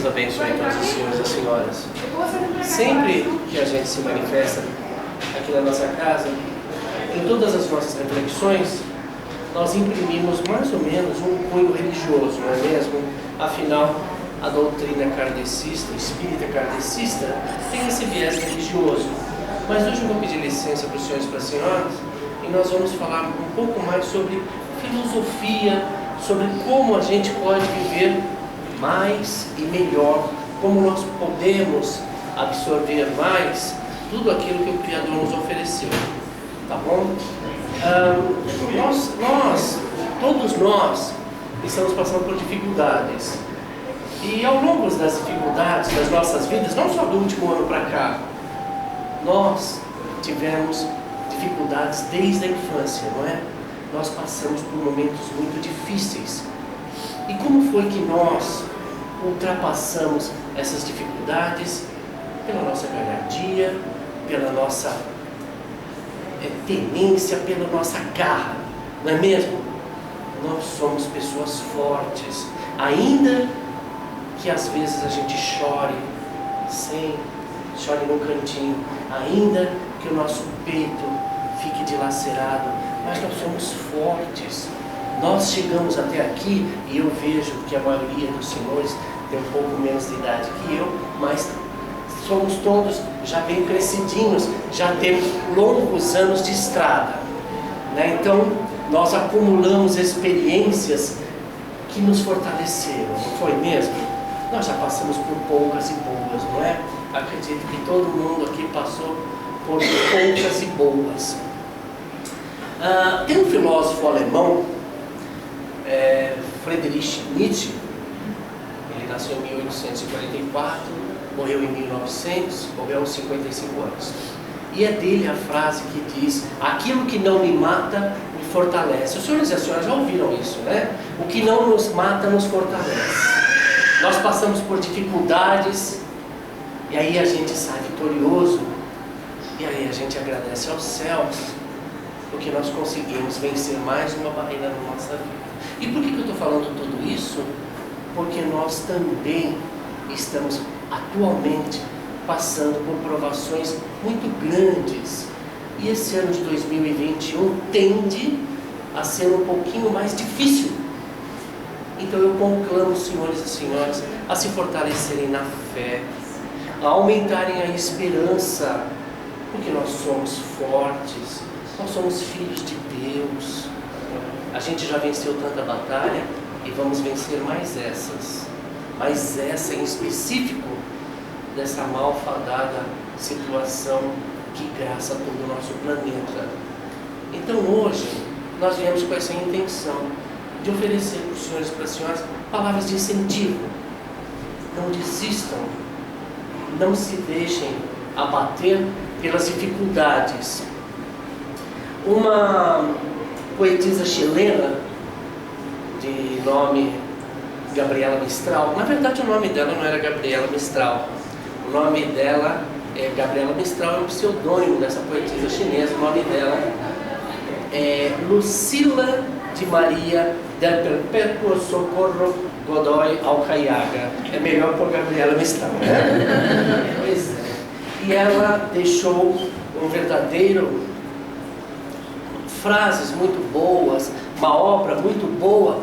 Deus abençoe todos os senhores e as senhoras. Sempre que a gente se manifesta aqui na nossa casa, em todas as nossas reflexões, nós imprimimos mais ou menos um cunho religioso, não é mesmo? Afinal, a doutrina kardecista, espírita kardecista, tem esse viés religioso. Mas hoje eu vou pedir licença para os senhores e para as senhoras e nós vamos falar um pouco mais sobre filosofia, sobre como a gente pode viver mais e melhor, como nós podemos absorver mais tudo aquilo que o Criador nos ofereceu, tá bom? Todos nós estamos passando por dificuldades e ao longo das dificuldades das nossas vidas, não só do último ano para cá, nós tivemos dificuldades desde a infância, não é? Nós passamos por momentos muito difíceis. E como foi que nós ultrapassamos essas dificuldades? Pela nossa galhardia, pela nossa tenência, pela nossa garra, não é mesmo? Nós somos pessoas fortes, ainda que às vezes a gente chore no cantinho, ainda que o nosso peito fique dilacerado, mas nós somos fortes. Nós chegamos até aqui e eu vejo que a maioria dos senhores tem um pouco menos de idade que eu, mas somos todos já bem crescidinhos, já temos longos anos de estrada, né? Então nós acumulamos experiências que nos fortaleceram, não foi mesmo? Nós já passamos por poucas e boas, não é? Acredito que todo mundo aqui passou por poucas e boas. Tem um filósofo alemão, Friedrich Nietzsche. Ele nasceu em 1844, morreu em 1900, morreu aos 55 anos. E é dele a frase que diz: aquilo que não me mata me fortalece. Os senhores e as senhoras já ouviram isso, né? O que não nos mata nos fortalece. Nós passamos por dificuldades e aí a gente sai vitorioso, e aí a gente agradece aos céus porque nós conseguimos vencer mais uma barreira na nossa vida. E por que eu estou falando tudo isso? Porque nós também estamos atualmente passando por provações muito grandes. E esse ano de 2021 tende a ser um pouquinho mais difícil. Então eu conclamo os senhores e senhoras a se fortalecerem na fé, a aumentarem a esperança, porque nós somos fortes, nós somos filhos de Deus. A gente já venceu tanta batalha e vamos vencer mais essas. Mas essa em específico, dessa malfadada situação que graça todo o nosso planeta. Então hoje, nós viemos com essa intenção de oferecer para os senhores e para as senhoras palavras de incentivo. Não desistam, não se deixem abater pelas dificuldades. Uma poetisa chilena de nome Gabriela Mistral, na verdade o nome dela não era Gabriela Mistral, o nome dela Gabriela Mistral, é um pseudônimo dessa poetisa chinesa. O nome dela é Lucila de Maria del Perpétuo Socorro Godoy Alcaiaga. É melhor por Gabriela Mistral, né? Pois é. E ela deixou um verdadeiro frases muito boas, uma obra muito boa.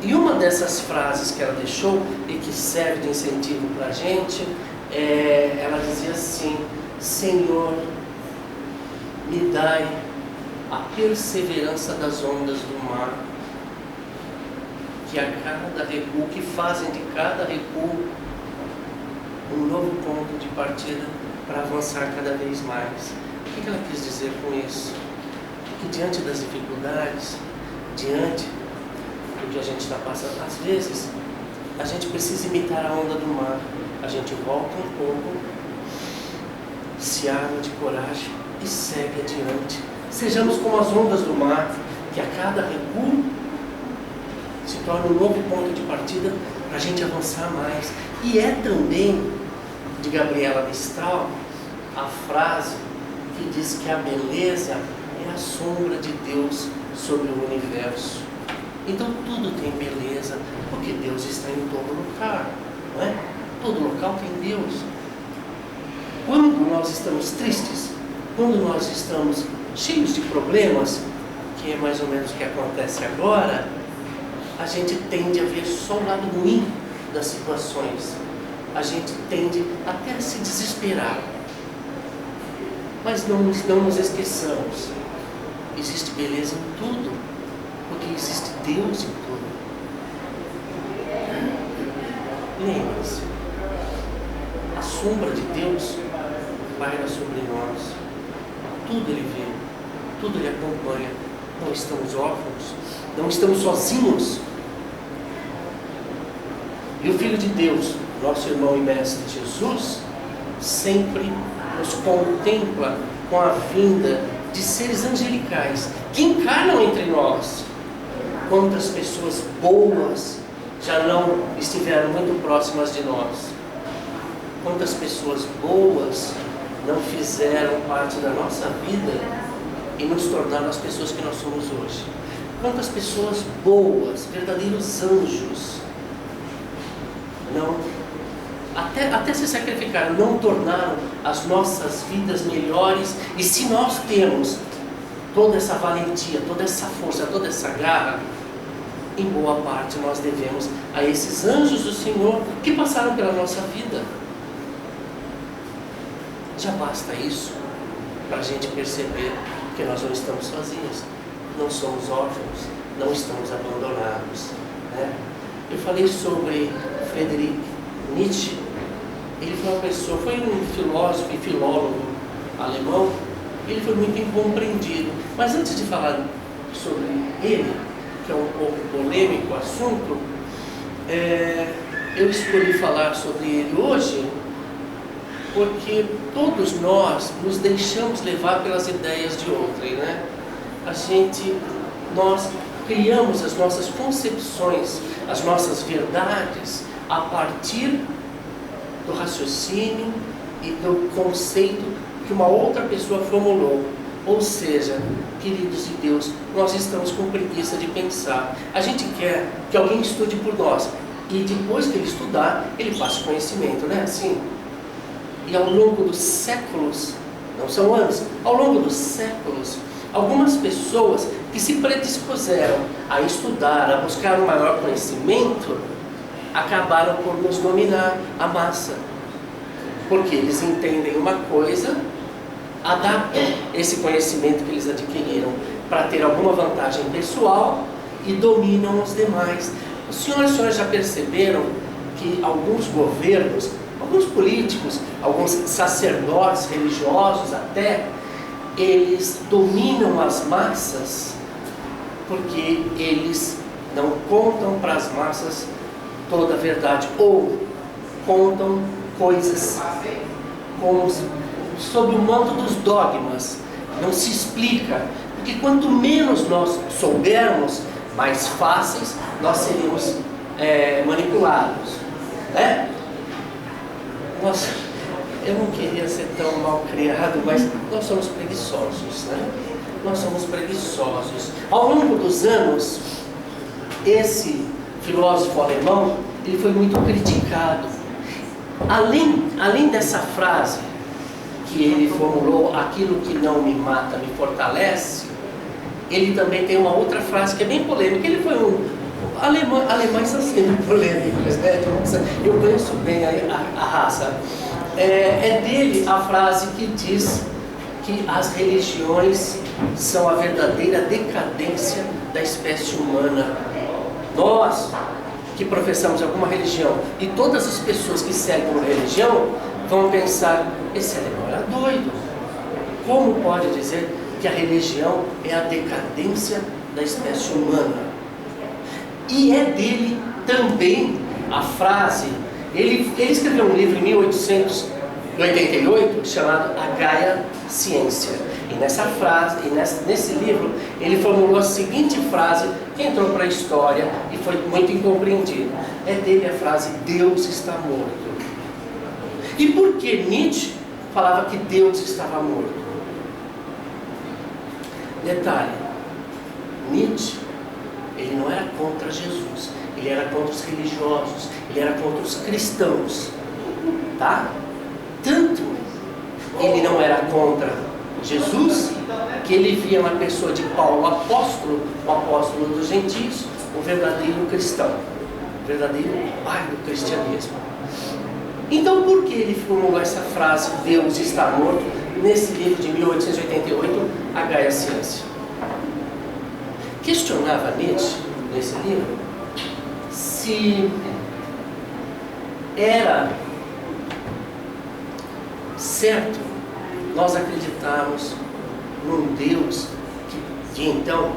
E uma dessas frases que ela deixou e que serve de incentivo para a gente, ela dizia assim: Senhor, me dai a perseverança das ondas do mar, que a cada recuo, que fazem de cada recuo um novo ponto de partida para avançar cada vez mais. O que ela quis dizer com isso? Que diante das dificuldades, diante do que a gente está passando, às vezes a gente precisa imitar a onda do mar. A gente volta um pouco, se arma de coragem e segue adiante. Sejamos como as ondas do mar, que a cada recuo se torna um novo ponto de partida para a gente avançar mais. E é também de Gabriela Mistral a frase que diz que a beleza é a sombra de Deus sobre o universo. Então tudo tem beleza, porque Deus está em todo lugar, não é? todo local tem Deus. Quando nós estamos tristes, quando nós estamos cheios de problemas, que é mais ou menos o que acontece agora, a gente tende a ver só o lado ruim das situações. A gente tende até a se desesperar. Mas não nos esqueçamos, existe beleza em tudo, porque existe Deus em tudo. Lembre-se, a sombra de Deus paira sobre nós. Tudo Ele vê, tudo Ele acompanha. Não estamos órfãos, não estamos sozinhos. E o Filho de Deus, nosso irmão e mestre Jesus, sempre nos contempla com a vinda de seres angelicais que encarnam entre nós. Quantas pessoas boas já não estiveram muito próximas de nós? Quantas pessoas boas não fizeram parte da nossa vida e nos tornaram as pessoas que nós somos hoje? Quantas pessoas boas, verdadeiros anjos, não, até se sacrificaram, não tornaram as nossas vidas melhores. E se nós temos toda essa valentia, toda essa força, toda essa garra, em boa parte nós devemos a esses anjos do Senhor que passaram pela nossa vida. Já basta isso para a gente perceber que nós não estamos sozinhos, não somos órfãos, não estamos abandonados, né? Eu falei sobre Friedrich Nietzsche. Ele foi uma pessoa, foi um filósofo e filólogo alemão. Ele foi muito incompreendido. Mas antes de falar sobre ele, que é um pouco polêmico o assunto, eu escolhi falar sobre ele hoje porque todos nós nos deixamos levar pelas ideias de outrem, né? Nós criamos as nossas concepções, as nossas verdades a partir do raciocínio e do conceito que uma outra pessoa formulou. Ou seja, queridos de Deus, nós estamos com preguiça de pensar. A gente quer que alguém estude por nós e depois que ele estudar, ele passe conhecimento, não é assim? E ao longo dos séculos, não são anos, ao longo dos séculos, algumas pessoas que se predispuseram a estudar, a buscar um maior conhecimento, acabaram por nos dominar a massa. Porque eles entendem uma coisa, adaptam esse conhecimento que eles adquiriram para ter alguma vantagem pessoal e dominam os demais. Os senhores e senhoras já perceberam que alguns governos, alguns políticos, alguns sacerdotes religiosos até, eles dominam as massas porque eles não contam para as massas toda a verdade, ou contam coisas sob o manto dos dogmas. Não se explica, porque quanto menos nós soubermos, mais fáceis nós seríamos manipulados, né? Eu não queria ser tão mal criado, mas nós somos preguiçosos, né? Nós somos preguiçosos. Ao longo dos anos, esse filósofo alemão, ele foi muito criticado. Além dessa frase que ele formulou, aquilo que não me mata me fortalece, ele também tem uma outra frase que é bem polêmica. Ele foi alemães são sempre polêmicos, né? Eu conheço bem a raça. É dele a frase que diz que as religiões são a verdadeira decadência da espécie humana. Nós que professamos alguma religião e todas as pessoas que seguem uma religião vão pensar: esse alemão era doido. Como pode dizer que a religião é a decadência da espécie humana? E é dele também a frase. Ele escreveu um livro em 1888 chamado A Gaia Ciência. E nessa frase, nesse livro, ele formulou a seguinte frase que entrou para a história e foi muito incompreendida. É dele a frase: Deus está morto. E por que Nietzsche falava que Deus estava morto? Detalhe: Nietzsche, ele não era contra Jesus, ele era contra os religiosos, ele era contra os cristãos. tá? Tanto ele não era contra Jesus, que ele via na pessoa de Paulo, o apóstolo dos gentios, o verdadeiro cristão, o verdadeiro pai do cristianismo. Então, por que ele formulou essa frase, Deus está morto, nesse livro de 1888, A Gaia Ciência? Questionava Nietzsche, nesse livro, se era certo nós acreditarmos num Deus que então,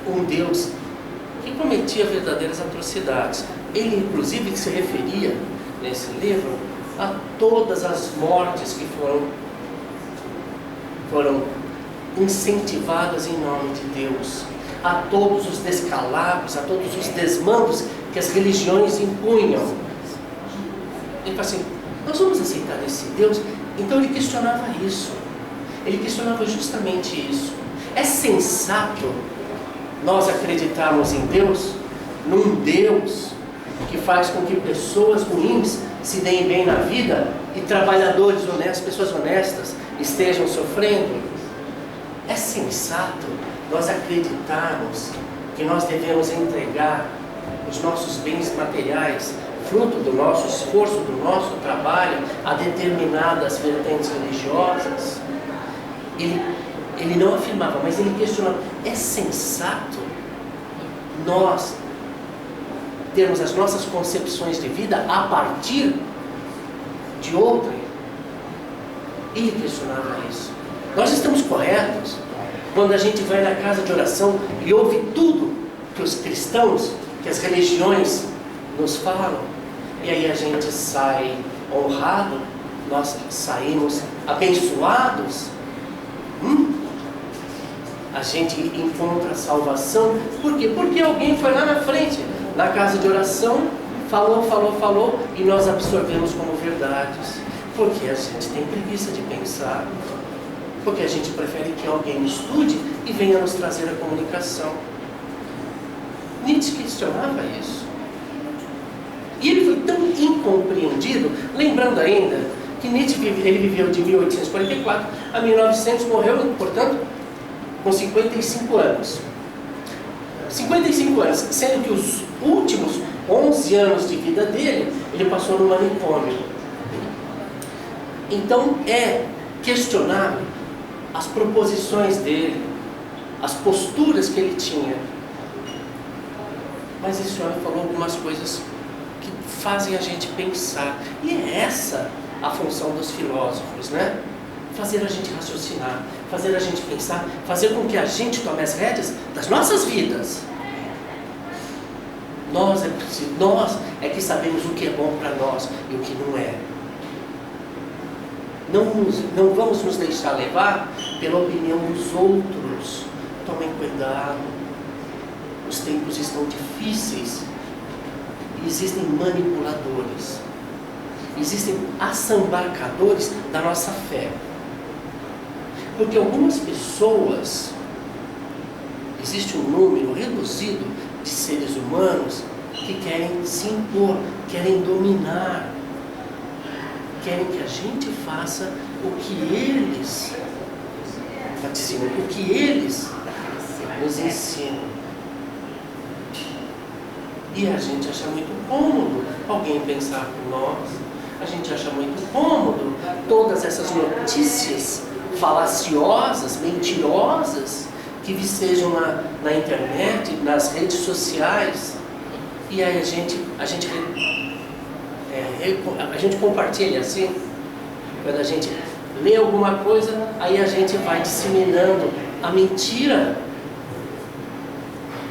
um Deus que cometia verdadeiras atrocidades. Ele, inclusive, se referia, nesse livro, a todas as mortes que foram incentivadas em nome de Deus, a todos os descalabros, a todos os desmandos que as religiões impunham. Ele fala assim, nós vamos aceitar esse Deus? Então ele questionava isso. Ele questionava justamente isso. É sensato nós acreditarmos em Deus, num Deus que faz com que pessoas ruins se deem bem na vida e trabalhadores honestos, pessoas honestas, estejam sofrendo? É sensato nós acreditarmos que nós devemos entregar os nossos bens materiais, fruto do nosso esforço, do nosso trabalho, a determinadas vertentes religiosas? Ele não afirmava, mas ele questionava, é sensato nós termos as nossas concepções de vida a partir de outra? Ele questionava isso. Nós estamos corretos quando a gente vai na casa de oração e ouve tudo que os cristãos, que as religiões nos falam, e aí a gente sai honrado, nós saímos abençoados? A gente encontra salvação. Por quê? Porque alguém foi lá na frente, na casa de oração, falou, e nós absorvemos como verdades. Porque a gente tem preguiça de pensar. Porque a gente prefere que alguém estude e venha nos trazer a comunicação. Nietzsche questionava isso. E ele foi tão incompreendido, lembrando ainda que Nietzsche ele viveu de 1844 a 1900, morreu, portanto, com 55 anos. 55 anos, sendo que os últimos 11 anos de vida dele, ele passou no manicômio. Então é questionável as proposições dele, as posturas que ele tinha. Mas esse homem falou algumas coisas que fazem a gente pensar. E é essa a função dos filósofos, né? Fazer a gente raciocinar, fazer a gente pensar, fazer com que a gente tome as rédeas das nossas vidas. Nós é que sabemos o que é bom para nós e o que não é. Não vamos nos deixar levar pela opinião dos outros. Tomem cuidado. Os tempos estão difíceis. E existem manipuladores. Existem assambarcadores da nossa fé. Porque algumas pessoas, existe um número reduzido de seres humanos que querem se impor, querem dominar, querem que a gente faça o que eles nos ensinam. E a gente acha muito cômodo alguém pensar por nós. A gente acha muito cômodo todas essas notícias falaciosas, mentirosas, que vicejam na internet, nas redes sociais. E aí a gente compartilha assim. Quando a gente lê alguma coisa, aí a gente vai disseminando a mentira.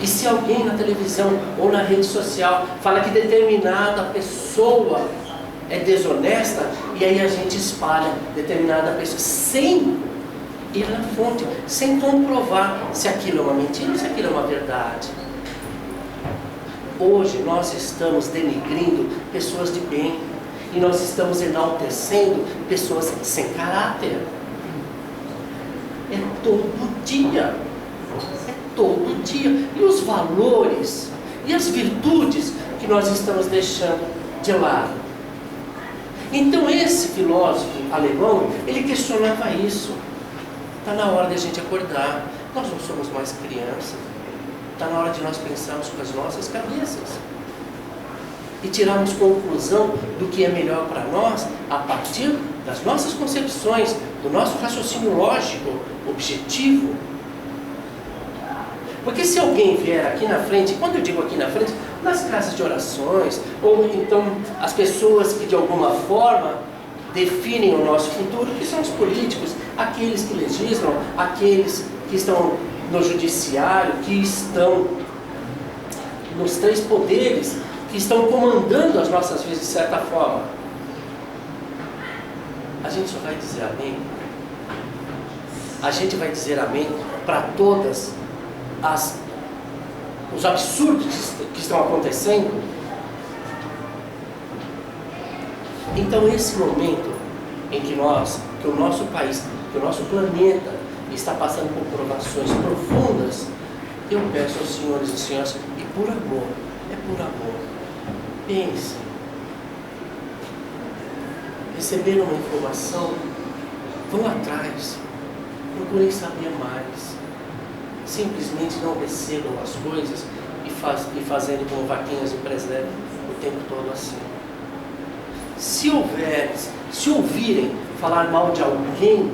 E se alguém na televisão ou na rede social fala que determinada pessoa é desonesta, e aí a gente espalha determinada pessoa sem ir na fonte, sem comprovar se aquilo é uma mentira ou se aquilo é uma verdade. Hoje nós estamos denigrindo pessoas de bem e nós estamos enaltecendo pessoas sem caráter. É todo dia. É todo dia. E os valores e as virtudes que nós estamos deixando de lado. Então esse filósofo alemão, ele questionava isso. Está na hora de a gente acordar. Nós não somos mais crianças. Está na hora de nós pensarmos com as nossas cabeças e tirarmos conclusão do que é melhor para nós a partir das nossas concepções, do nosso raciocínio lógico, objetivo. Porque se alguém vier aqui na frente, quando eu digo aqui na frente, nas casas de orações, ou então as pessoas que de alguma forma definem o nosso futuro, que são os políticos, aqueles que legislam, aqueles que estão no judiciário, que estão nos 3 poderes, que estão comandando as nossas vidas de certa forma. A gente só vai dizer amém. A gente vai dizer amém para todas os absurdos que estão acontecendo. Então esse momento em que o nosso país, que o nosso planeta está passando por provações profundas, eu peço aos senhores e senhoras, e por amor, por amor, pense, receberam uma informação, vão atrás, procurem saber mais. Simplesmente não recebam as coisas e fazendo como vaquinhas de presépio o tempo todo assim. Se ouvirem falar mal de alguém,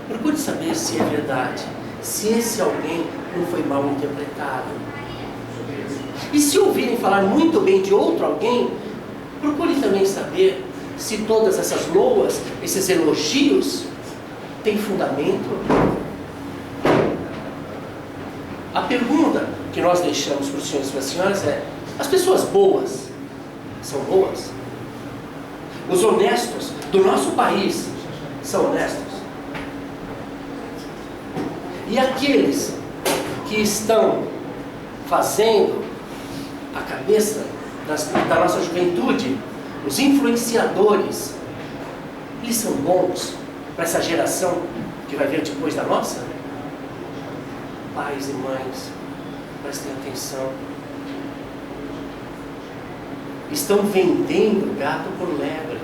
procure saber se é verdade, se esse alguém não foi mal interpretado. E se ouvirem falar muito bem de outro alguém, procure também saber se todas essas loas, esses elogios, têm fundamento. A pergunta que nós deixamos para os senhores e para as senhoras é: as pessoas boas são boas? Os honestos do nosso país são honestos? E aqueles que estão fazendo a cabeça da nossa juventude, os influenciadores, eles são bons para essa geração que vai vir depois da nossa? Pais e mães, prestem atenção. Estão vendendo gato por lebre.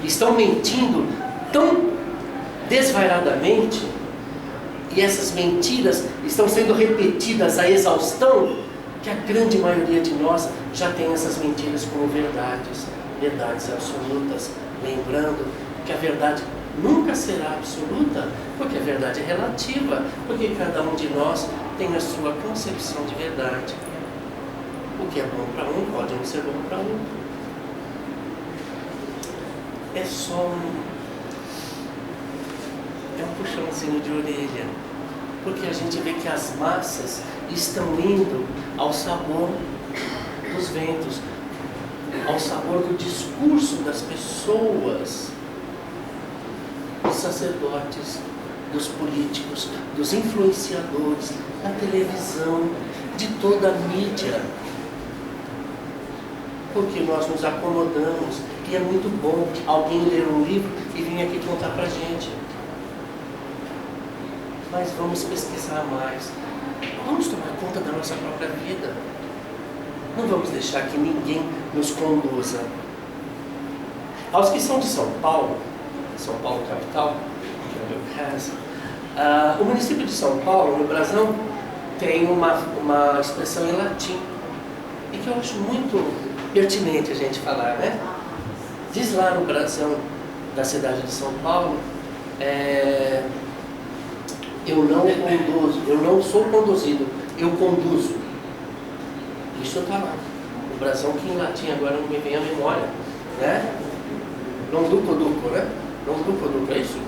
Estão mentindo tão desvairadamente, e essas mentiras estão sendo repetidas à exaustão, que a grande maioria de nós já tem essas mentiras como verdades absolutas, lembrando que a verdade nunca será absoluta, porque a verdade é relativa, porque cada um de nós tem a sua concepção de verdade. O que é bom para um pode não ser bom para outro. É só um puxãozinho de orelha, porque a gente vê que as massas estão indo ao sabor dos ventos, ao sabor do discurso das pessoas, dos sacerdotes, dos políticos, dos influenciadores, da televisão, de toda a mídia. Porque nós nos acomodamos, e é muito bom alguém ler um livro e vir aqui contar pra gente. Mas vamos pesquisar mais. Vamos tomar conta da nossa própria vida. Não vamos deixar que ninguém nos conduza. Aos que são de São Paulo capital, que é o meu caso, o município de São Paulo, no Brasão, tem uma expressão em latim, e que eu acho muito pertinente a gente falar, né? Diz lá no Brasão da cidade de São Paulo, eu não sou conduzido, eu conduzo. Isso está lá. O Brasão, que em latim agora não me vem à memória, né? Non duco duco, né? Non duco duco, é isso?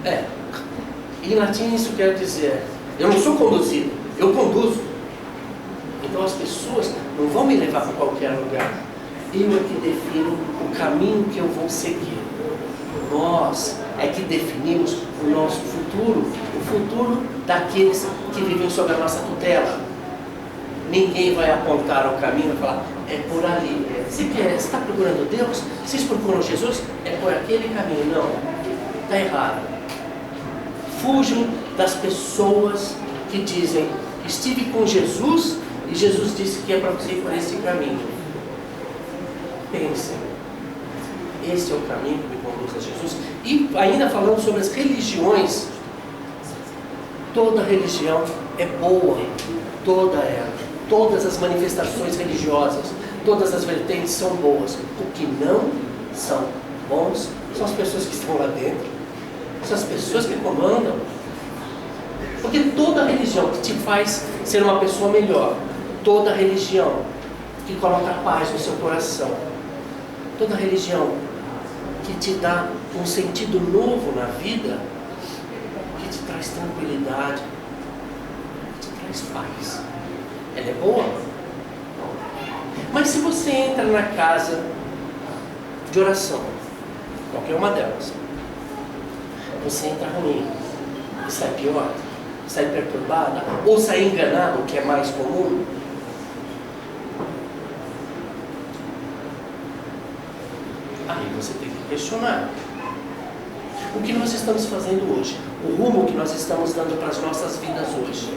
É. Em latim isso quer dizer, eu não sou conduzido, eu conduzo. Então as pessoas não vão me levar para qualquer lugar. Eu é que defino o caminho que eu vou seguir. Nós é que definimos o nosso futuro, o futuro daqueles que vivem sob a nossa tutela. Ninguém vai apontar o caminho e falar, é por ali. Você está procurando Deus? Vocês procuram Jesus? É por aquele caminho. Não, está errado. Fujam das pessoas que dizem, estive com Jesus e Jesus disse que é para você ir por esse caminho. Pensem, Esse é o caminho que me conduz a Jesus. E ainda falando sobre as religiões, toda religião é boa, toda ela, todas as manifestações religiosas, todas as vertentes são boas. O que não são bons são as pessoas que estão lá dentro, são as pessoas que comandam. Porque toda religião que te faz ser uma pessoa melhor, toda religião que coloca paz no seu coração, toda religião que te dá um sentido novo na vida, que te traz tranquilidade, que te traz paz, ela é boa. Mas se você entra na casa de oração, qualquer uma delas, você entra ruim e sai pior, sai perturbada, ou sai enganado, o que é mais comum, aí você tem que questionar o que nós estamos fazendo hoje, o rumo que nós estamos dando para as nossas vidas hoje.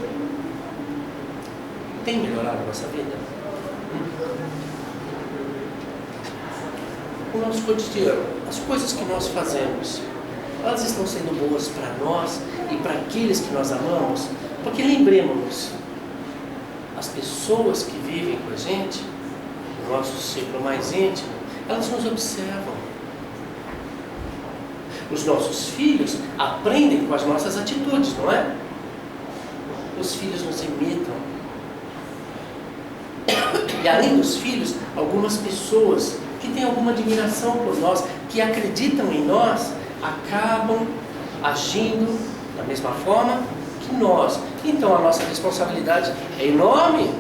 Tem melhorado a nossa vida? O nosso cotidiano, as coisas que nós fazemos, elas estão sendo boas para nós e para aqueles que nós amamos? Porque lembremos-nos, as pessoas que vivem com a gente, o nosso ciclo mais íntimo, elas nos observam. Os nossos filhos aprendem com as nossas atitudes, não é? Os filhos nos imitam. E além dos filhos, algumas pessoas que têm alguma admiração por nós, que acreditam em nós, acabam agindo da mesma forma que nós. Então a nossa responsabilidade é enorme,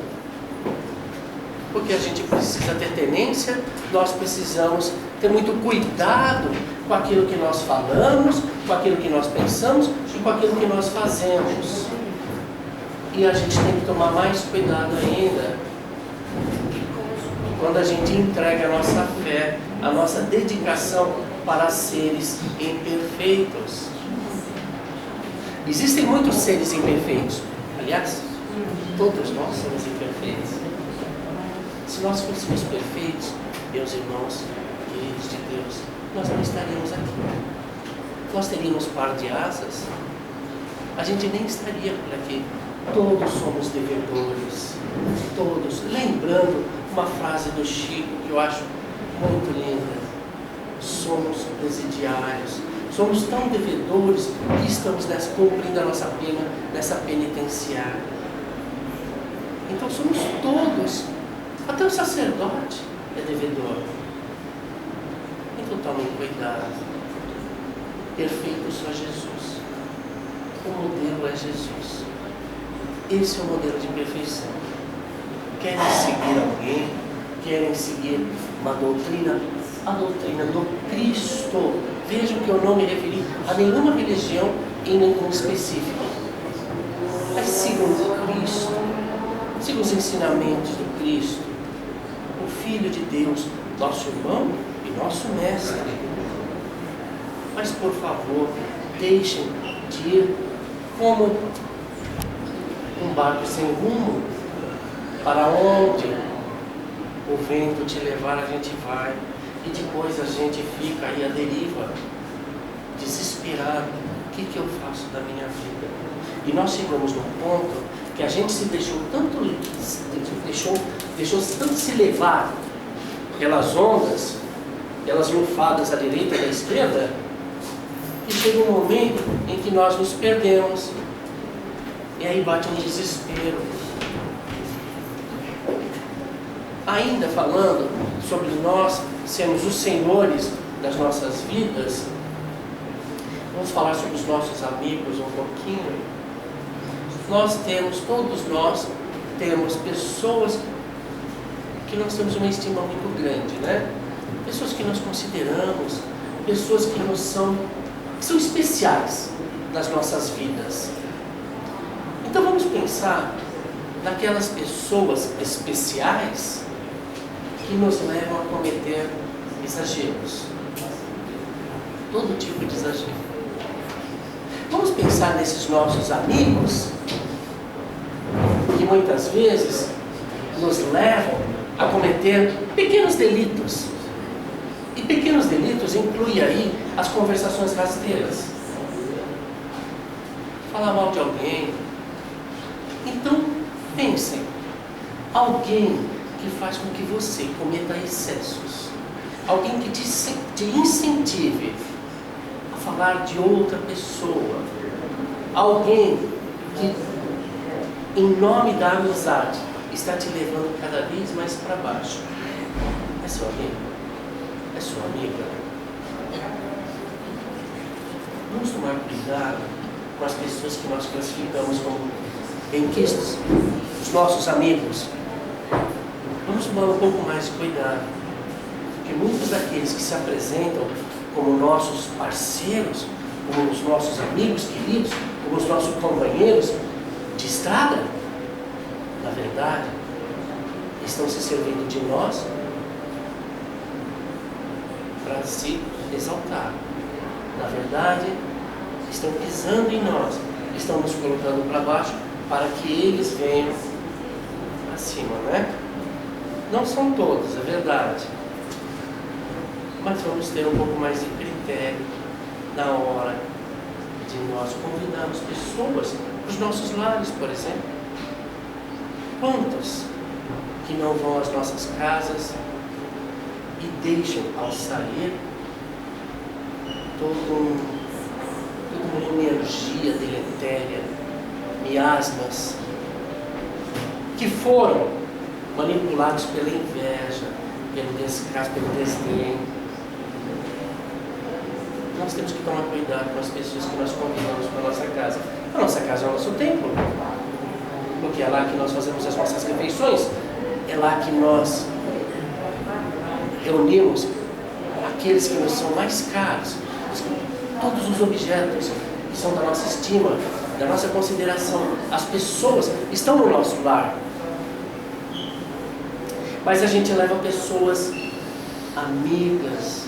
porque a gente precisa ter tenência, nós precisamos ter muito cuidado com aquilo que nós falamos, com aquilo que nós pensamos e com aquilo que nós fazemos. E a gente tem que tomar mais cuidado ainda quando a gente entrega a nossa fé, a nossa dedicação para seres imperfeitos. Existem muitos seres imperfeitos. Aliás, todos nós somos imperfeitos. Se nós fôssemos perfeitos, meus irmãos, queridos de Deus, nós não estaríamos aqui. Nós teríamos par de asas, a gente nem estaria por aqui. Todos somos devedores, todos. Lembrando uma frase do Chico que eu acho muito linda: somos presidiários, somos tão devedores que estamos cumprindo a nossa pena nessa penitenciária. Então somos todos, até o sacerdote é devedor. Então tomem cuidado. Perfeito só Jesus. O modelo é Jesus. Esse é o modelo de perfeição. Querem seguir alguém? Querem seguir uma doutrina? A doutrina do Cristo. Vejam que eu não me referi a nenhuma religião em nenhum específico. Mas sigam o Cristo. Sigam os ensinamentos do Cristo. O Filho de Deus, nosso irmão e nosso mestre. Mas por favor, deixem de ir como um barco sem rumo. Para onde o vento te levar, a gente vai. E depois a gente fica aí à deriva, desesperado. O que eu faço da minha vida? E nós chegamos num ponto que a gente se deixou tanto se levar pelas ondas, pelas lufadas à direita e à esquerda, que chega um momento em que nós nos perdemos. E aí bate um desespero. Ainda falando sobre nós sermos os senhores das nossas vidas, vamos falar sobre os nossos amigos um pouquinho. Todos nós temos pessoas que nós temos uma estima muito grande, né? Pessoas que nós consideramos, pessoas que são especiais nas nossas vidas. Então vamos pensar naquelas pessoas especiais que nos levam a cometer exageros. Todo tipo de exagero. Vamos pensar nesses nossos amigos que muitas vezes nos levam a cometer pequenos delitos. E pequenos delitos inclui aí as conversações rasteiras. Falar mal de alguém. Então, pensem. Alguém que faz com que você cometa excessos. Alguém que te incentive a falar de outra pessoa. Alguém que, em nome da amizade, está te levando cada vez mais para baixo. É seu amigo? É sua amiga? Vamos tomar cuidado com as pessoas que nós classificamos como benquistos, os nossos amigos. Vamos tomar um pouco mais de cuidado, porque muitos daqueles que se apresentam como nossos parceiros, como os nossos amigos queridos, como os nossos companheiros de estrada, na verdade, estão se servindo de nós para se exaltar. Na verdade, estão pisando em nós, estão nos colocando para baixo para que eles venham acima, né? Não são todos, é verdade. Mas vamos ter um pouco mais de critério na hora de nós convidarmos pessoas para os nossos lares, por exemplo. Quantos que não vão às nossas casas e deixam ao sair toda uma energia deletéria, miasmas, que foram manipulados pela inveja, pelo descaso, pelo desdém. Nós temos que tomar cuidado com as pessoas que nós convidamos para a nossa casa. A nossa casa é o nosso templo, porque é lá que nós fazemos as nossas refeições, é lá que nós reunimos aqueles que nos são mais caros, todos os objetos que são da nossa estima, da nossa consideração. As pessoas estão no nosso lar. Mas a gente leva pessoas amigas.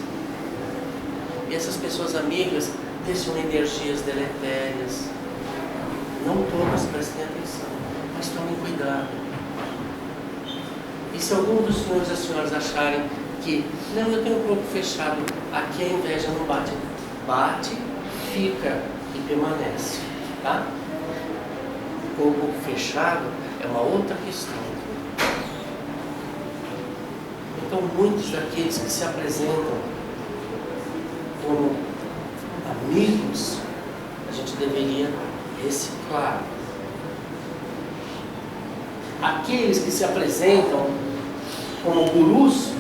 E essas pessoas amigas deixam energias deletérias. Não todas, prestem atenção, mas tomem cuidado. E se algum dos senhores e as senhoras acharem que, não, eu tenho o corpo fechado, aqui a inveja não bate. Bate, fica e permanece, tá? O corpo fechado é uma outra questão. Então, muitos daqueles que se apresentam como amigos, a gente deveria reciclar. Aqueles que se apresentam como gurus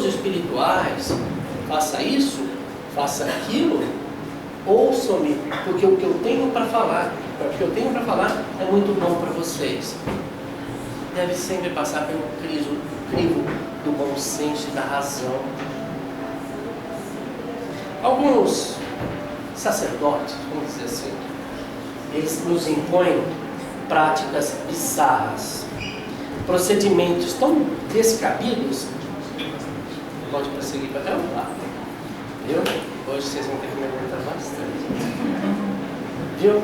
espirituais, faça isso, faça aquilo, ouçam-me, porque o que eu tenho para falar, é muito bom para vocês. Deve sempre passar pelo crivo do bom senso e da razão. Alguns sacerdotes, vamos dizer assim, eles nos impõem práticas bizarras, procedimentos tão descabidos. Pode prosseguir para lá, viu? Hoje vocês vão ter que me aguentar bastante, viu?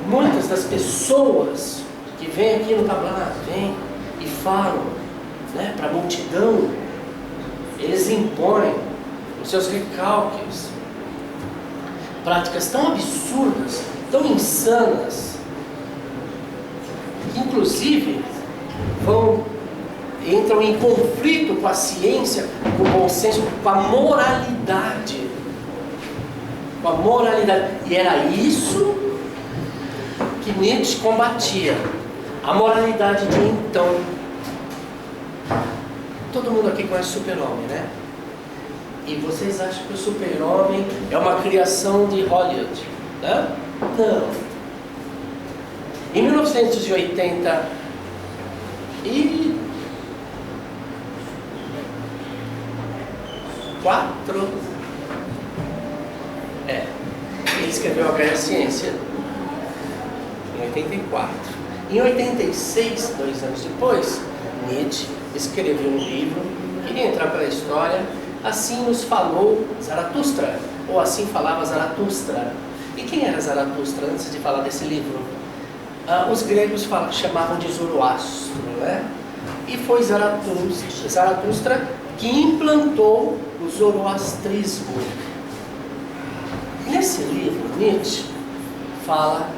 Muitas das pessoas que vêm aqui no tablado, vêm e falam, né, para a multidão, eles impõem os seus recalques, práticas tão absurdas, tão insanas, que inclusive entram em conflito com a ciência, com o bom senso, com a moralidade. Com a moralidade. E era isso que Nietzsche combatia. A moralidade de então. Todo mundo aqui conhece o Super-Homem, né? E vocês acham que o Super-Homem é uma criação de Hollywood, né? Não. Em 1984, ele escreveu A Velha Ciência, em 84. Em 86, 2 anos depois, Nietzsche escreveu um livro, queria entrar pela história, Assim Nos Falou Zaratustra, ou Assim Falava Zaratustra. E quem era Zaratustra antes de falar desse livro? Os gregos chamavam de Zoroastro, né? E foi Zaratustra que implantou o zoroastrismo. Nesse livro, Nietzsche fala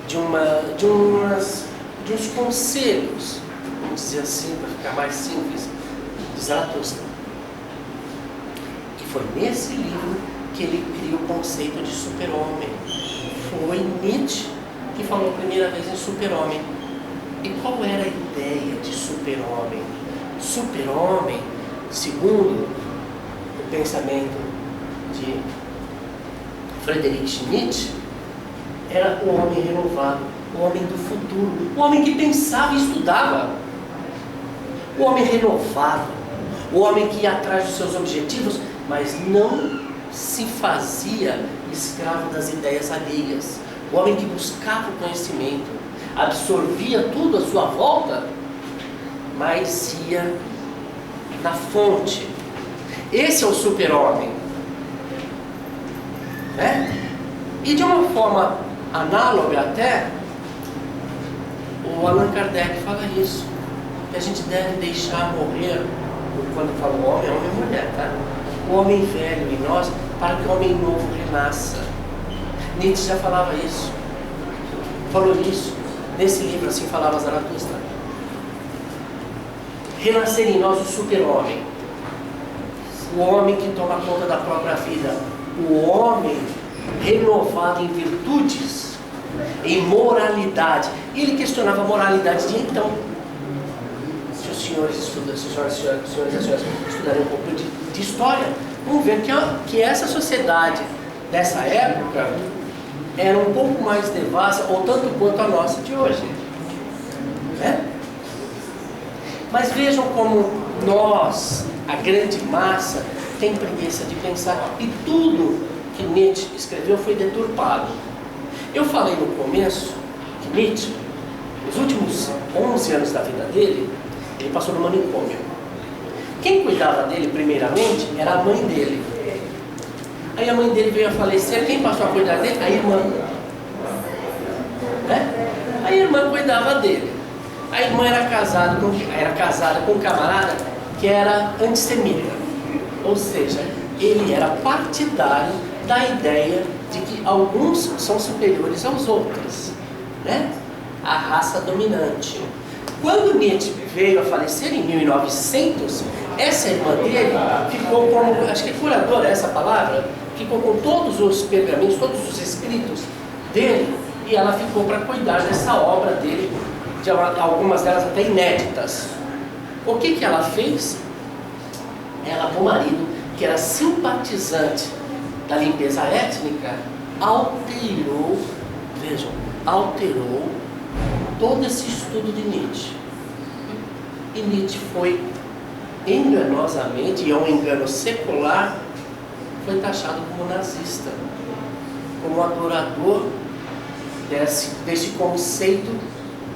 de uns conselhos, vamos dizer assim, para ficar mais simples, de Zaratustra. E foi nesse livro que ele cria o conceito de super-homem. Foi Nietzsche que falou a primeira vez em super-homem. E qual era a ideia de super-homem? Super-homem, segundo o pensamento de Friedrich Nietzsche, era o homem renovado, o homem do futuro, o homem que pensava e estudava, o homem renovado, o homem que ia atrás dos seus objetivos, mas não se fazia escravo das ideias alheias, o homem que buscava o conhecimento, absorvia tudo à sua volta, mas ia na fonte. Esse é o super-homem, né? E de uma forma análoga até, o Allan Kardec fala isso, que a gente deve deixar morrer, quando fala homem, é homem e mulher, tá? O homem velho em nós, para que o homem novo renasça. Nietzsche já falava isso, falou isso nesse livro, assim falava Zaratustra. Renascer em nós o super-homem, o homem que toma conta da própria vida, o homem renovado em virtudes, em moralidade. E ele questionava a moralidade de então. Se os senhores estudarem um pouco de história, vão ver que essa sociedade dessa época era um pouco mais devassa, ou tanto quanto a nossa de hoje, né? Mas vejam como nós, a grande massa, tem preguiça de pensar, e tudo que Nietzsche escreveu foi deturpado. Eu falei no começo que Nietzsche, os últimos 11 anos da vida dele, ele passou no manicômio. Quem cuidava dele primeiramente era a mãe dele. Aí a mãe dele veio a falecer, quem passou a cuidar dele? A irmã. Né? A irmã cuidava dele. A irmã era casada com um camarada que era antissemita. Ou seja, ele era partidário da ideia de que alguns são superiores aos outros, né? A raça dominante. Quando Nietzsche veio a falecer em 1900, essa irmã dele ficou como, acho que é curadora essa palavra, ficou com todos os pergaminhos, todos os escritos dele, e ela ficou para cuidar dessa obra dele, de algumas delas até inéditas. O que ela fez? Ela, com o marido, que era simpatizante da limpeza étnica, alterou todo esse estudo de Nietzsche. E Nietzsche foi enganosamente, e é um engano secular, foi taxado como nazista, como adorador desse conceito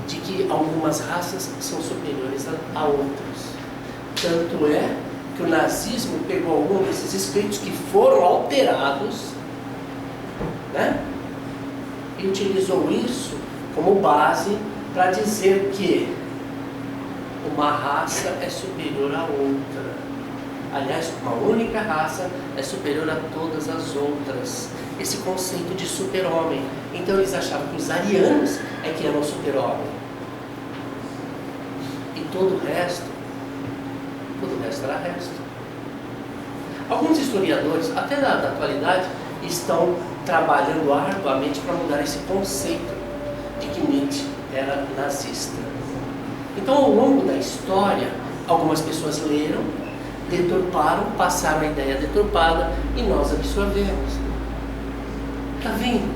de que algumas raças são superiores a outras. Tanto é que o nazismo pegou algum desses escritos que foram alterados, né? E utilizou isso como base para dizer que uma raça é superior à outra. Aliás, uma única raça é superior a todas as outras. Esse conceito de super-homem. Então eles achavam que os arianos é que eram o super-homem. E todo o resto era resto. Alguns historiadores, até da atualidade, estão trabalhando arduamente para mudar esse conceito de que Nietzsche era nazista. Então, ao longo da história, algumas pessoas leram, deturparam, passaram a ideia deturpada e nós absorvemos. Está vendo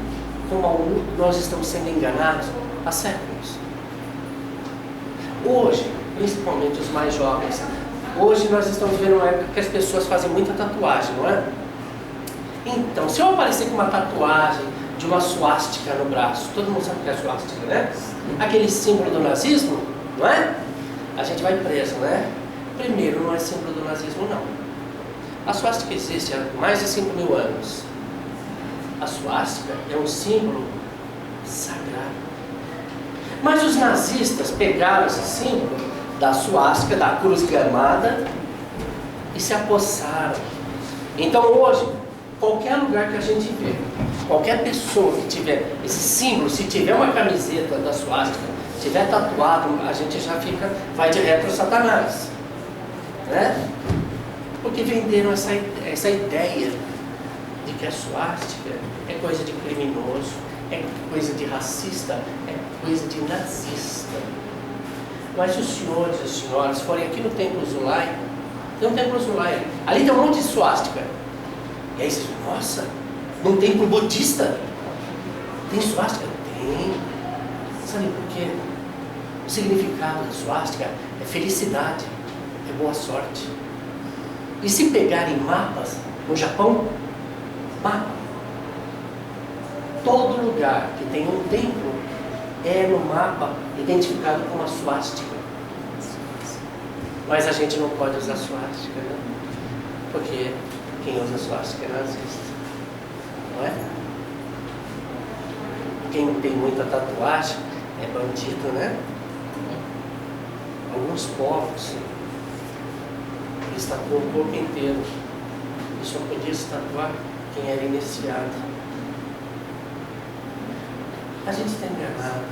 como nós estamos sendo enganados há séculos? Hoje, principalmente os mais jovens, hoje nós estamos vivendo uma época que as pessoas fazem muita tatuagem, não é? Então, se eu aparecer com uma tatuagem de uma suástica no braço, todo mundo sabe o que é suástica, né? Aquele símbolo do nazismo, não é? A gente vai preso, né? Primeiro, não é símbolo do nazismo, não. A suástica existe há mais de 5.000 anos. A suástica é um símbolo sagrado. Mas os nazistas pegaram esse símbolo da suástica, da cruz gramada, e se apossaram. Então hoje, qualquer lugar que a gente vê, qualquer pessoa que tiver esse símbolo, se tiver uma camiseta da suástica, tiver tatuado, a gente já vai direto para Satanás, né? Porque venderam essa ideia de que a suástica é coisa de criminoso, é coisa de racista, é coisa de nazista. Mas se os senhores e as senhoras forem aqui no Templo Zulai, tem um Templo Zulai, ali tem um monte de suástica. E aí vocês dizem, nossa, num templo budista tem suástica? Tem. Sabe por quê? O significado da suástica é felicidade, é boa sorte. E se pegarem mapas no Japão, mapa, todo lugar que tem um templo é no mapa identificado com uma suástica. Mas a gente não pode usar suástica, né? Porque quem usa suástica é nazista, não é? Quem tem muita tatuagem é bandido, né? Alguns povos eles tatuam o corpo inteiro e só podia se tatuar quem era iniciado. A gente está enganado.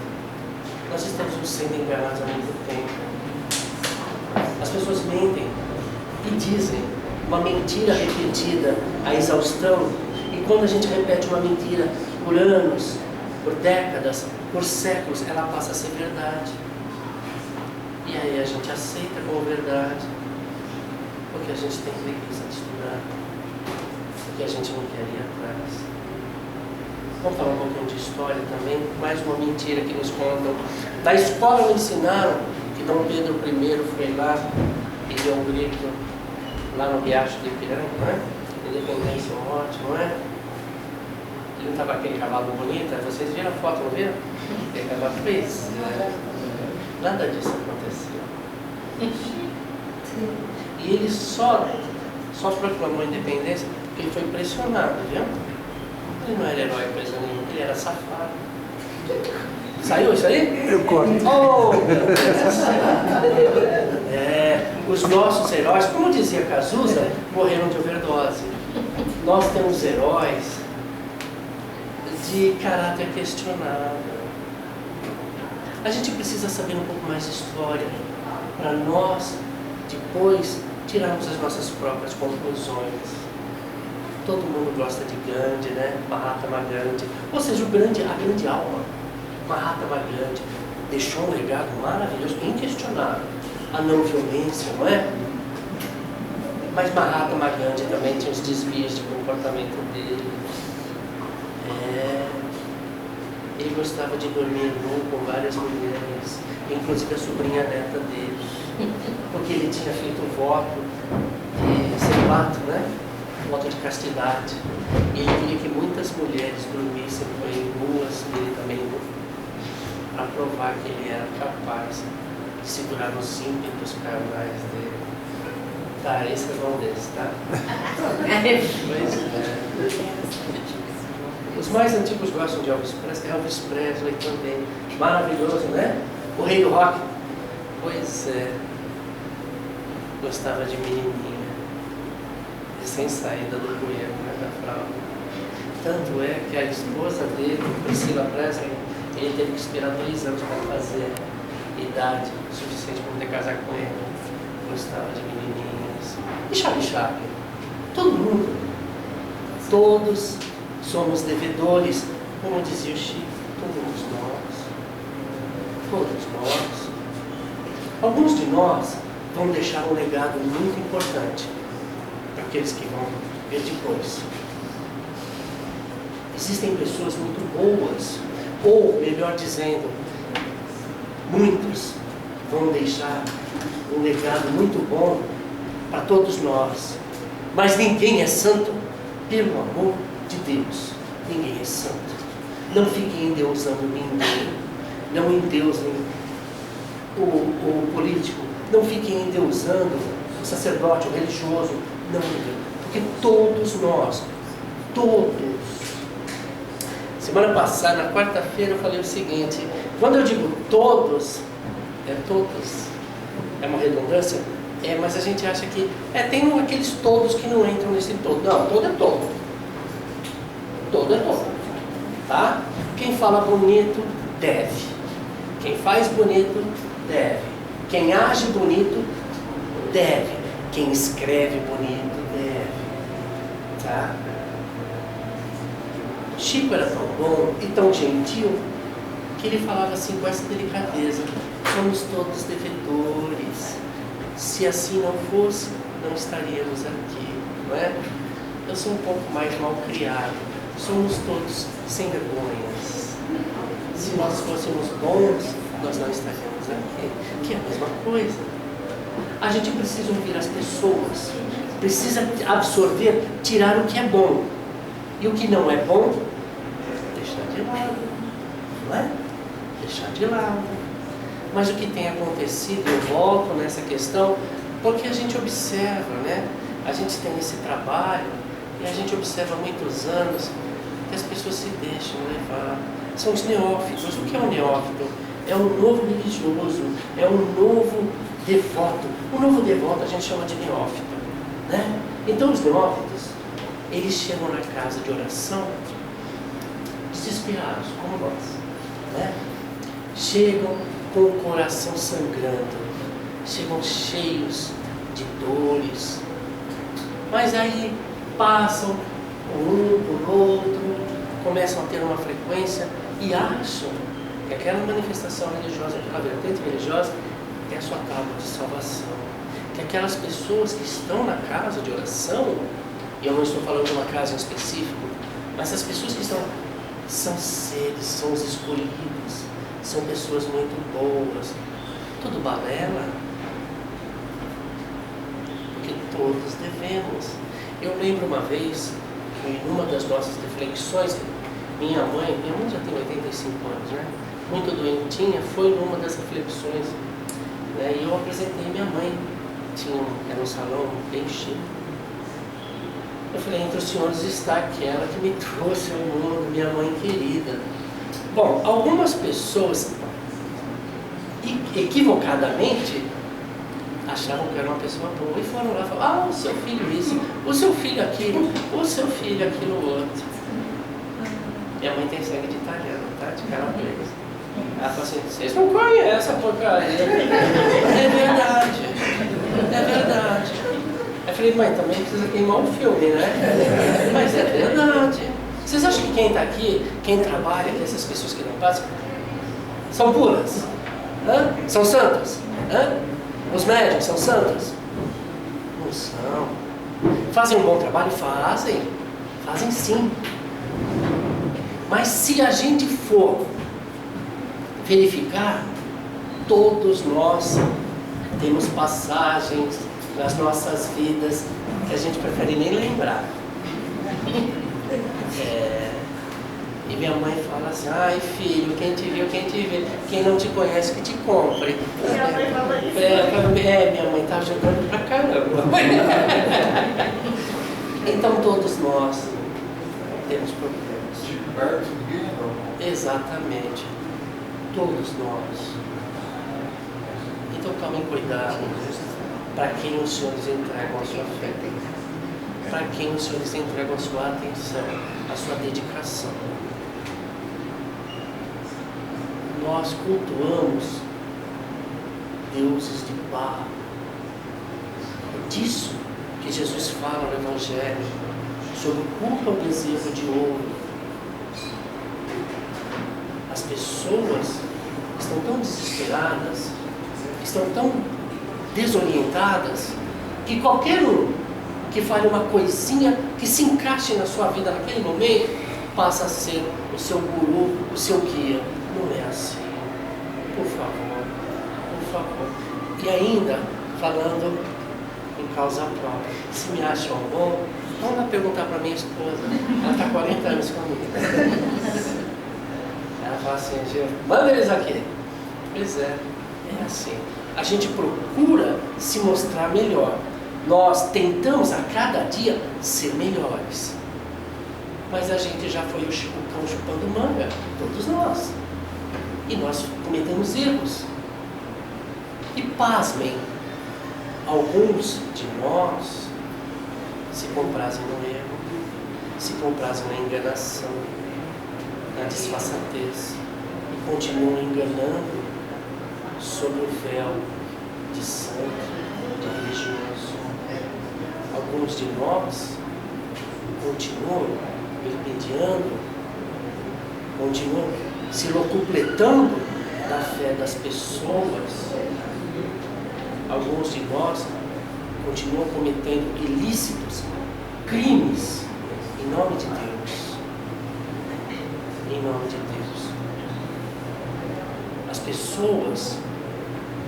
Nós estamos sendo enganados há muito tempo. As pessoas mentem e dizem uma mentira repetida à exaustão, e quando a gente repete uma mentira por anos, por décadas, por séculos, ela passa a ser verdade. E aí a gente aceita como verdade, porque a gente tem preguiça de estudar, porque a gente não quer ir atrás. Vamos falar um pouquinho de história também, mais uma mentira que nos contam. Da escola me ensinaram que Dom Pedro I foi lá e deu um grito lá no Riacho do Ipiranga, não é? Independência morte, não é? Ele não estava aquele cavalo bonito, vocês viram a foto, não viram? Aquele cavalo fez. Nada disso aconteceu. E ele só proclamou a independência porque ele foi pressionado, viu? Ele não era herói, coisa nenhuma, ele era safado. Saiu isso aí? Eu corto. Oh, os nossos heróis, como dizia Cazuza, morreram de overdose. Nós temos heróis de caráter questionável. A gente precisa saber um pouco mais de história para nós, depois, tirarmos as nossas próprias conclusões. Todo mundo gosta de Gandhi, né? Mahatma Gandhi. Ou seja, a grande alma. Mahatma Gandhi deixou um legado maravilhoso, inquestionável. A não violência, não é? Mas Mahatma Gandhi também tinha os desvios de comportamento dele. Ele gostava de dormir nu com várias mulheres, inclusive a sobrinha neta dele, porque ele tinha feito um voto de celibato, né? Voto de castidade. E ele queria que muitas mulheres dormissem com ele nuas, ele também nu, para provar que ele era capaz de segurar os ímpetos carnais dele. Tá, esse é o nome deles, tá? Pois é. Os mais antigos gostam de Elvis Presley também. Maravilhoso, né? O rei do rock. Pois é. Gostava de menininha. Recém saída do bueiro, né? Da fralda. Tanto é que a esposa dele, Priscila Presley, ele teve que esperar 2 anos para fazer idade suficiente para poder casar com ele. Gostava de menininhas. E Charlie Chaplin. Todo mundo. Todos somos devedores, como dizia o Chico, todos nós. Alguns de nós vão deixar um legado muito importante para aqueles que vão ver depois. Existem pessoas muito boas, ou melhor dizendo, muitos vão deixar um legado muito bom para todos nós. Mas ninguém é santo, pelo amor de Deus, ninguém é santo. Não fiquem endeusando ninguém, não endeusem o político, não fiquem endeusando o sacerdote, o religioso, não endeusem, porque todos nós, semana passada, na quarta-feira, eu falei o seguinte: quando eu digo todos, é uma redundância, Mas a gente acha que... tem aqueles todos que não entram nesse todo. Não, todo é todo. Todo é todo. Tá? Quem fala bonito, deve. Quem faz bonito, deve. Quem age bonito, deve. Quem escreve bonito, deve. Tá? Chico era tão bom e tão gentil que ele falava assim com essa delicadeza: somos todos devedores. Se assim não fosse, não estaríamos aqui, não é? Eu sou um pouco mais mal criado. Somos todos sem vergonhas. Se nós fôssemos bons, nós não estaríamos aqui. Que é a mesma coisa. A gente precisa ouvir as pessoas, precisa absorver, tirar o que é bom. E o que não é bom, deixar de lado. Não é? Deixar de lado. Mas o que tem acontecido, eu volto nessa questão, porque a gente observa, né? A gente tem esse trabalho e a gente observa há muitos anos que as pessoas se deixam levar. São os neófitos. O que é um neófito? É um novo religioso, é um novo devoto. O novo devoto a gente chama de neófito, né? Então os neófitos, eles chegam na casa de oração desesperados, como nós, né? Chegam com o coração sangrando, chegam cheios de dores, mas aí passam um por outro, começam a ter uma frequência e acham que aquela manifestação religiosa, aquela vertente religiosa é a sua tábua de salvação, que aquelas pessoas que estão na casa de oração, e eu não estou falando de uma casa em específico, mas as pessoas que estão são seres, são os escolhidos, são pessoas muito boas. Tudo balela, porque todos devemos. Eu lembro uma vez, em uma das nossas reflexões, minha mãe já tem 85 anos, né? Muito doentinha, foi numa das reflexões, né? E eu apresentei minha mãe, era um salão bem chique. Eu falei: entre os senhores está aquela que me trouxe ao mundo, minha mãe querida. Bom, algumas pessoas equivocadamente acharam que era uma pessoa boa e foram lá e falaram: o seu filho isso, o seu filho aquilo, o seu filho aquilo outro. Minha mãe tem sangue de italiano, tá? De calabresa. Ela falou assim: vocês não conhecem essa porcaria. É verdade, é verdade. Eu falei: mãe, também precisa queimar um filme, né? Mas é verdade. Vocês acham que quem está aqui, quem trabalha, essas pessoas que não passam, são puras? Hã? São santas? Hã? Os médicos são santos? Não são. Fazem um bom trabalho? Fazem. Fazem sim. Mas se a gente for verificar, todos nós temos passagens nas nossas vidas que a gente prefere nem lembrar. E minha mãe fala assim: ai filho, quem te viu, quem te vê, quem não te conhece que te compre. Minha mãe fala isso. Minha mãe tá jogando pra caramba. Então todos nós temos problemas. Exatamente. Todos nós. Então tomem cuidado para quem os senhores entregam a sua fé, para quem os senhores entregam a sua atenção, a sua dedicação. Nós cultuamos deuses de barro. É disso que Jesus fala no Evangelho, sobre o culto ao bezerro de ouro. As pessoas estão tão desesperadas, estão tão desorientadas, que qualquer um que fale uma coisinha que se encaixe na sua vida naquele momento, passa a ser o seu guru, o seu guia. Não é assim. Por favor, por favor. E ainda, falando em causa própria, se me acham bom, vamos lá perguntar para minha esposa. Ela está 40 anos comigo. Ela fala assim: manda eles aqui. Pois é assim. A gente procura se mostrar melhor. Nós tentamos a cada dia ser melhores. Mas a gente já foi o cão chupando manga, todos nós. E nós cometemos erros. E pasmem, Alguns de nós se comprazem no erro, se comprazem na enganação, na disfarçatez e continuam enganando sob o véu de santo, de religioso. Alguns de nós continuam vilipendiando, continuam se locupletando da fé das pessoas. Alguns de nós continuam cometendo ilícitos, crimes, em nome de Deus. Em nome de Deus. As pessoas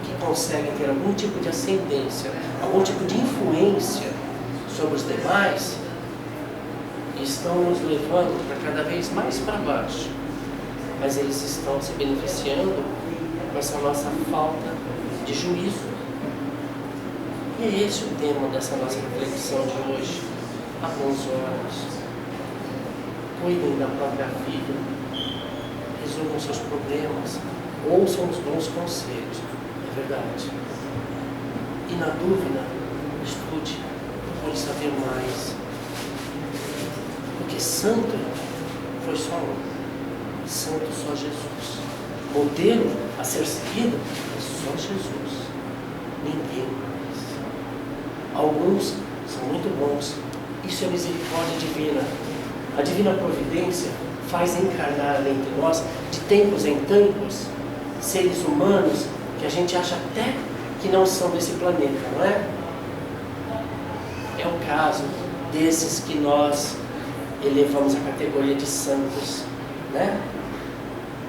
que conseguem ter algum tipo de ascendência, algum tipo de influência sobre os demais, estão nos levando para cada vez mais para baixo. Mas eles estão se beneficiando com essa nossa falta de juízo. E é esse o tema dessa nossa reflexão de hoje. Abram os olhos, cuidem da própria vida, resolvam seus problemas, ouçam os bons conselhos, é verdade. E na dúvida, estude, procure saber mais. Porque santo foi só um, santo só Jesus. Modelo a ser seguido é só Jesus, ninguém mais. Alguns são muito bons, isso é misericórdia divina. A divina providência faz encarnar entre nós, de tempos em tempos, seres humanos que a gente acha até que não são desse planeta, não é? É o caso desses que nós elevamos à categoria de santos, né?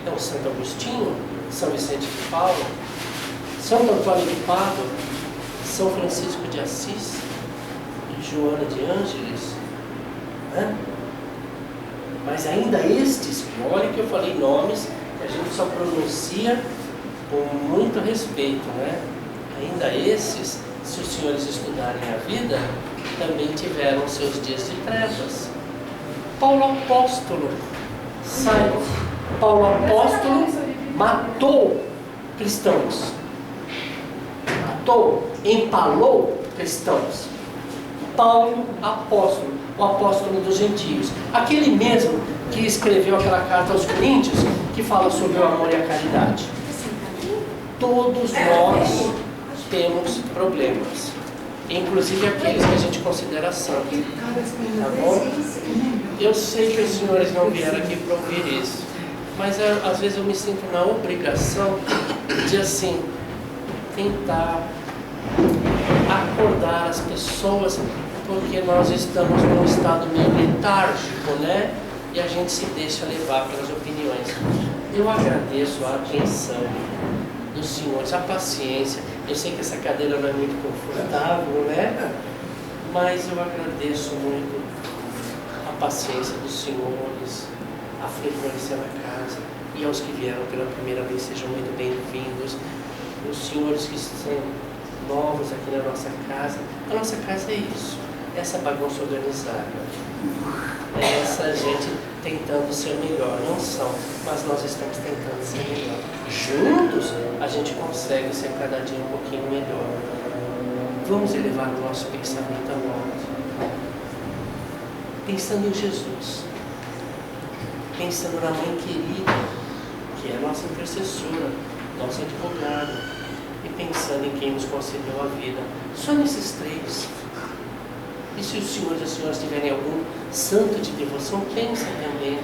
É o Santo Agostinho, São Vicente de Paulo, Santo Antônio de Pádua, São Francisco de Assis, Joana de Ângeles, né? Mas ainda estes, olha que eu falei nomes que a gente só pronuncia com muito respeito, né? Ainda esses, se os senhores estudarem a vida, também tiveram seus dias de trevas. Paulo Apóstolo, saibam, Paulo Apóstolo matou cristãos, matou, empalou cristãos. Paulo Apóstolo, o apóstolo dos gentios, aquele mesmo que escreveu aquela carta aos Coríntios, que fala sobre o amor e a caridade. Todos nós temos problemas, inclusive aqueles que a gente considera santos, tá bom? Eu sei que os senhores não vieram aqui para ouvir isso, mas às vezes eu me sinto na obrigação de, assim, tentar acordar as pessoas, porque nós estamos num estado meio letárgico, né? E a gente se deixa levar pelas opiniões. Eu agradeço a atenção dos senhores, a paciência. Eu sei que essa cadeira não é muito confortável, né? Mas eu agradeço muito a paciência dos senhores, a frequência na casa. E aos que vieram pela primeira vez, sejam muito bem-vindos. Os senhores que estão novos aqui na nossa casa. A nossa casa é isso, essa bagunça organizada, essa gente tentando ser melhor. Não são, mas nós estamos tentando ser melhor. Juntos a gente consegue ser cada dia um pouquinho melhor. Vamos elevar o nosso pensamento agora, pensando em Jesus, pensando na Mãe querida, que é a nossa intercessora, nossa advogada, e pensando em quem nos concedeu a vida. Só nesses três. E se os senhores e as senhoras tiverem algum santo de devoção, pensem também.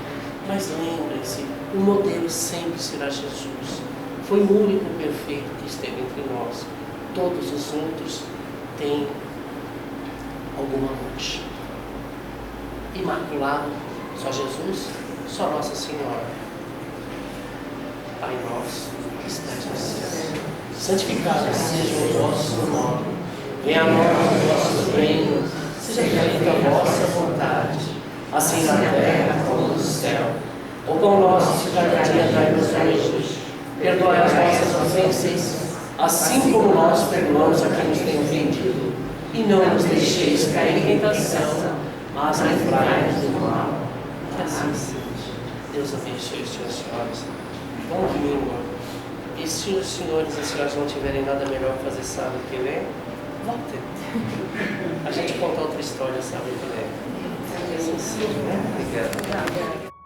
Mas lembrem-se, o modelo sempre será Jesus. Foi o único perfeito que esteve entre nós. Todos os outros têm alguma mancha. Imaculado, só Jesus, só Nossa Senhora. Pai nosso, que estás no céu, santificado seja o vosso nome. Venha a nós o vosso reino, seja feita a vossa vontade, assim na terra como no céu. O pão nosso de cada dia dai-nos hoje. Perdoai as nossas ofensas, assim como nós perdoamos a quem nos tem ofendido. E não nos deixeis cair em tentação, mas livrai-nos do mal. Que assim seja. Deus abençoe os senhores e senhoras. Bom domingo. E se os senhores e as senhoras não tiverem nada melhor para fazer sábado que vem, volte. A gente conta outra história, sabe? É sensível, né? Obrigado.